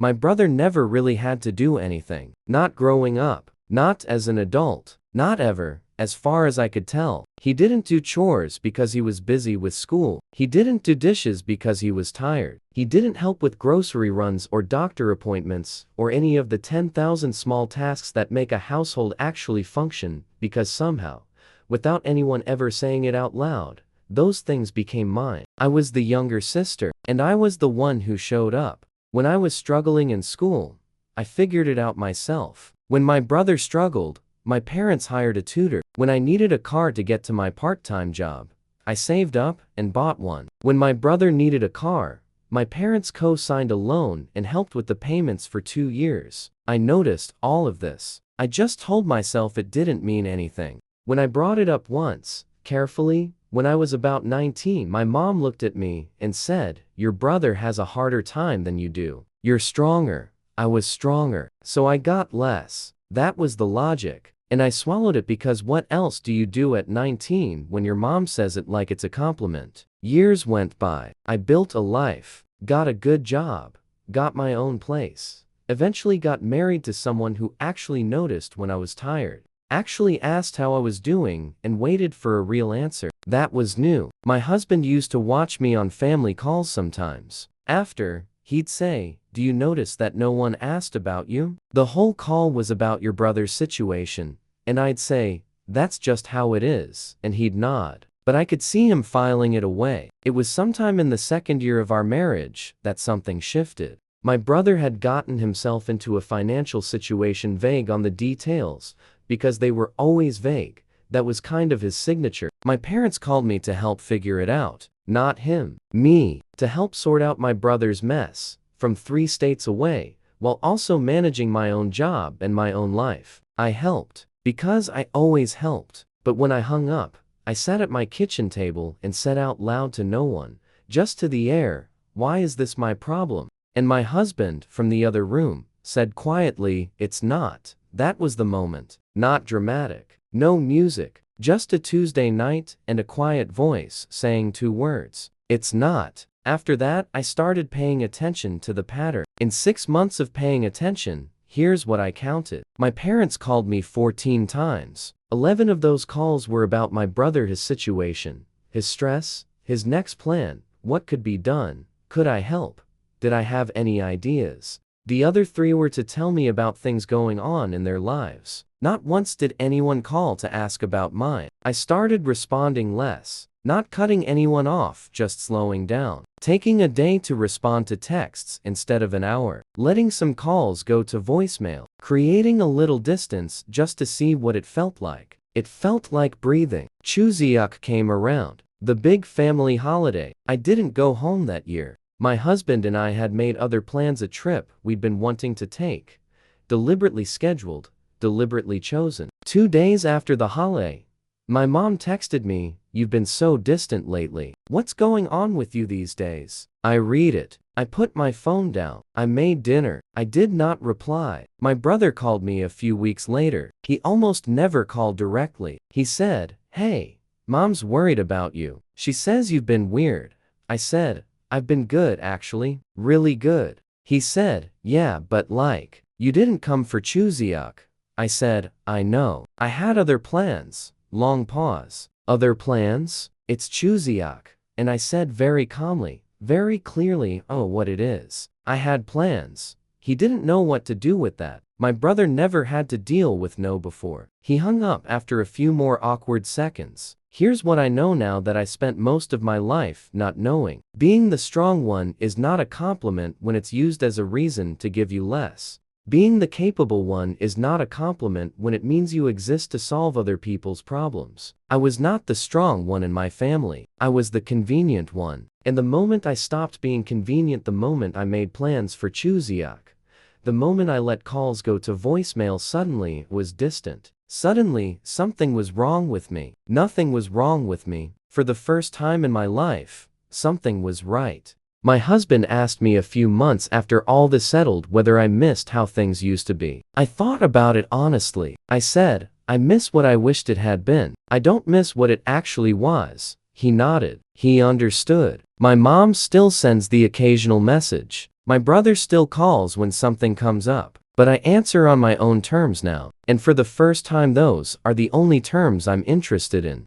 My brother never really had to do anything. Not growing up. Not as an adult. Not ever, as far as I could tell. He didn't do chores because he was busy with school. He didn't do dishes because he was tired. He didn't help with grocery runs or doctor appointments or any of the 10,000 small tasks that make a household actually function because somehow, without anyone ever saying it out loud, those things became mine. I was the younger sister, and I was the one who showed up. When I was struggling in school, I figured it out myself. When my brother struggled, my parents hired a tutor. When I needed a car to get to my part-time job, I saved up and bought one. When my brother needed a car, my parents co-signed a loan and helped with the payments for 2 years. I noticed all of this. I just told myself it didn't mean anything. When I brought it up once, carefully, when I was about 19, my mom looked at me and said, "Your brother has a harder time than you do. You're stronger." I was stronger, so I got less. That was the logic. And I swallowed it because what else do you do at 19 when your mom says it like it's a compliment? Years went by. I built a life, got a good job, got my own place, eventually got married to someone who actually noticed when I was tired, actually asked how I was doing and waited for a real answer. That was new. My husband used to watch me on family calls sometimes. After, he'd say, "Do you notice that no one asked about you?" The whole call was about your brother's situation, and I'd say, "That's just how it is," and he'd nod. But I could see him filing it away. It was sometime in the second year of our marriage that something shifted. My brother had gotten himself into a financial situation vague on the details, because they were always vague. That was kind of his signature. My parents called me to help figure it out. Not him. Me. To help sort out my brother's mess, from 3 states away, while also managing my own job and my own life. I helped. Because I always helped. But when I hung up, I sat at my kitchen table and said out loud to no one, just to the air, "Why is this my problem?" And my husband, from the other room, said quietly, "It's not." That was the moment. Not dramatic. No music. Just a Tuesday night and a quiet voice saying 2 words. "It's not." After that, I started paying attention to the pattern. In 6 months of paying attention, here's what I counted. My parents called me 14 times. 11 of those calls were about my brother, his situation, his stress, his next plan, what could be done, could I help, did I have any ideas. The other 3 were to tell me about things going on in their lives. Not once did anyone call to ask about mine. I started responding less. Not cutting anyone off, just slowing down. Taking a day to respond to texts instead of an hour. Letting some calls go to voicemail. Creating a little distance just to see what it felt like. It felt like breathing. Chuseok came around. The big family holiday. I didn't go home that year. My husband and I had made other plans, a trip we'd been wanting to take. Deliberately scheduled, deliberately chosen. 2 days after the holiday, my mom texted me, "You've been so distant lately. What's going on with you these days?" I read it. I put my phone down. I made dinner. I did not reply. My brother called me a few weeks later. He almost never called directly. He said, "Hey, Mom's worried about you. She says you've been weird." I said, "I've been good actually. Really good." He said, "Yeah, but like, you didn't come for Chuseok." I said, "I know. I had other plans." Long pause. "Other plans? It's Chuseok." And I said very calmly, very clearly, "Oh, what it is. I had plans." He didn't know what to do with that. My brother never had to deal with no before. He hung up after a few more awkward seconds. Here's what I know now that I spent most of my life not knowing. Being the strong one is not a compliment when it's used as a reason to give you less. Being the capable one is not a compliment when it means you exist to solve other people's problems. I was not the strong one in my family. I was the convenient one. And the moment I stopped being convenient, the moment I made plans for Chuseok, the moment I let calls go to voicemail, suddenly it was distant. Suddenly, something was wrong with me. Nothing was wrong with me. For the first time in my life, something was right. My husband asked me a few months after all this settled whether I missed how things used to be. I thought about it honestly. I said, "I miss what I wished it had been. I don't miss what it actually was." He nodded. He understood. My mom still sends the occasional message. My brother still calls when something comes up, but I answer on my own terms now. And for the first time, those are the only terms I'm interested in.